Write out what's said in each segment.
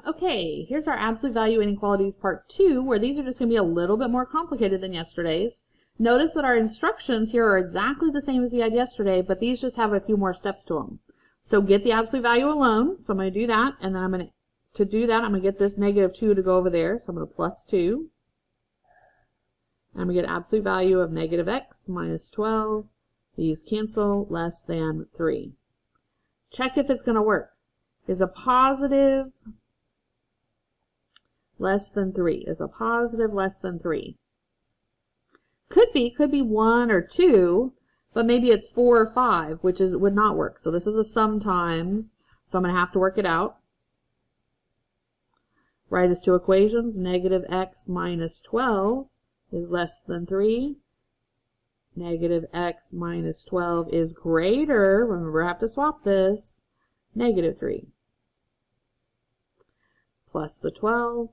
Okay, here's our absolute value inequalities part 2, where these are just going to be a little bit more complicated than yesterday's. Notice that our instructions here are exactly the same as we had yesterday, but these just have a few more steps to them. So get the absolute value alone. So I'm going to do that, and then I'm going to do that, I'm going to get this negative 2 to go over there. So I'm going to plus 2. I'm going to get absolute value of negative x minus 12. These cancel, less than 3. Check if it's going to work. Is a positive less than 3? Is a positive less than 3? Could be 1 or 2, but maybe it's 4 or 5, which would not work. So this is a sometimes, so I'm going to have to work it out. Write as two equations. Negative x minus 12 is less than 3. Negative x minus 12 is greater, remember I have to swap this, negative 3. Plus the 12.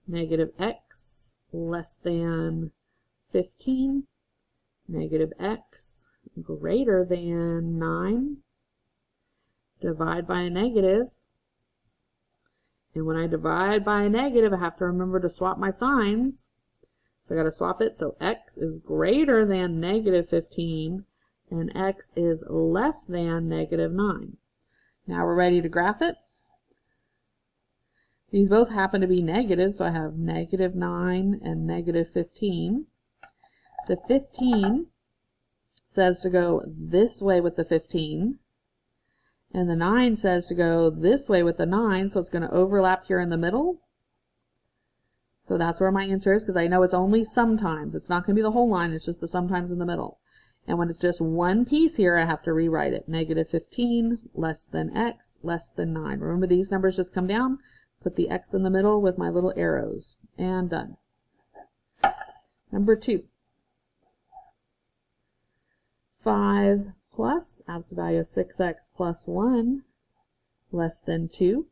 Negative x less than 15. Negative x greater than 9. Divide by a negative. And when I divide by a negative, I have to remember to swap my signs. So I got to swap it. So x is greater than negative 15, and x is less than negative 9. Now we're ready to graph it. These both happen to be negative, so I have negative 9 and negative 15. The 15 says to go this way with the 15. And the 9 says to go this way with the 9, so it's going to overlap here in the middle. So that's where my answer is, because I know it's only sometimes. It's not going to be the whole line, it's just the sometimes in the middle. And when it's just one piece here, I have to rewrite it. Negative 15 less than x less than 9. Remember, these numbers just come down. Put the x in the middle with my little arrows. And done. Number 2. 5 plus absolute value of 6x plus 1 less than 2.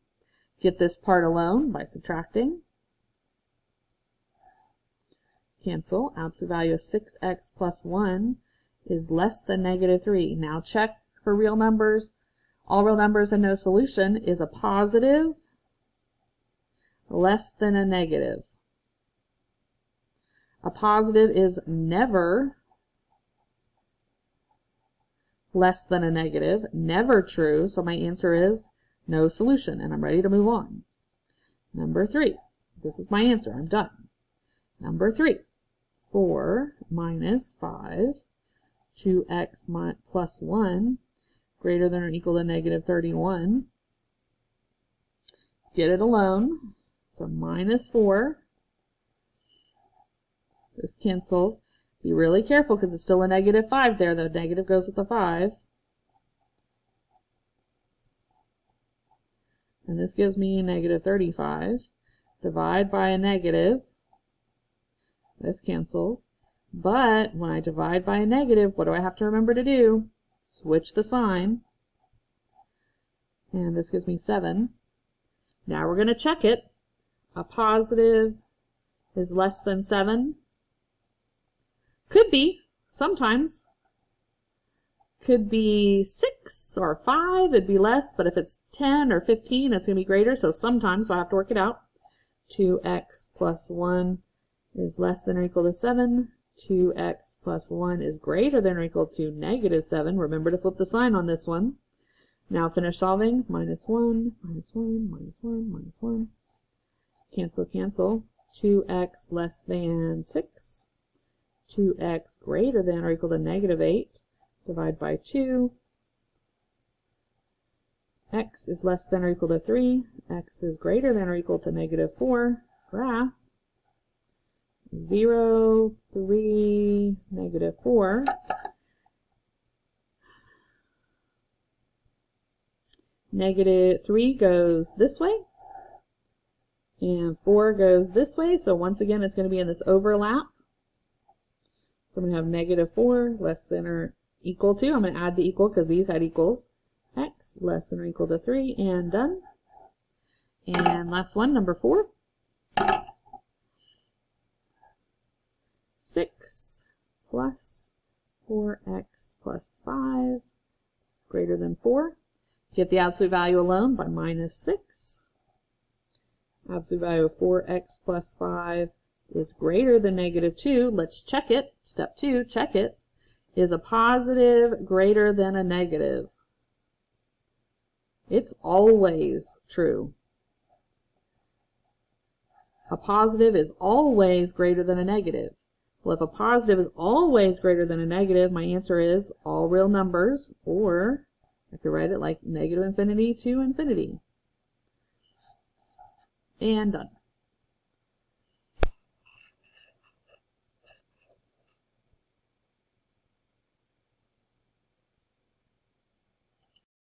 Get this part alone by subtracting. Cancel. Absolute value of 6x plus 1 is less than negative 3. Now check for real numbers. All real numbers and no solution is a positive less than a negative. A positive is never less than a negative, never true, so my answer is no solution, and I'm ready to move on. Number 3, this is my answer, I'm done. Number 3, 4 minus 5, 2x plus 1, greater than or equal to negative 31. Get it alone, so minus 4. This cancels. Be really careful because it's still a negative 5 there. The negative goes with the 5. And this gives me negative 35. Divide by a negative. This cancels. But when I divide by a negative, what do I have to remember to do? Switch the sign. And this gives me 7. Now we're going to check it. A positive is less than 7. Could be, sometimes. Could be 6 or 5, it'd be less, but if it's 10 or 15, it's going to be greater, so sometimes, so I have to work it out. 2x plus 1 is less than or equal to 7. 2x plus 1 is greater than or equal to negative 7. Remember to flip the sign on this one. Now finish solving. Minus 1, minus 1, minus 1, minus 1. Cancel, cancel. 2x less than 6. 2x greater than or equal to negative 8. Divide by 2. X is less than or equal to 3. X is greater than or equal to negative 4. Graph. 0, 3, negative 4. Negative 3 goes this way. And 4 goes this way. So once again, it's going to be in this overlap. So I'm going to have negative 4 less than or equal to. I'm going to add the equal because these had equals. X less than or equal to 3. And done. And last one, number 4. 6 plus 4x plus 5 greater than 4. Get the absolute value alone by minus 6. Absolute value of 4x plus 5 is greater than negative 2. Let's check it. Step 2, check it. Is a positive greater than a negative? It's always true. A positive is always greater than a negative. Well, if a positive is always greater than a negative, my answer is all real numbers, or I could write it like negative infinity to infinity. And done.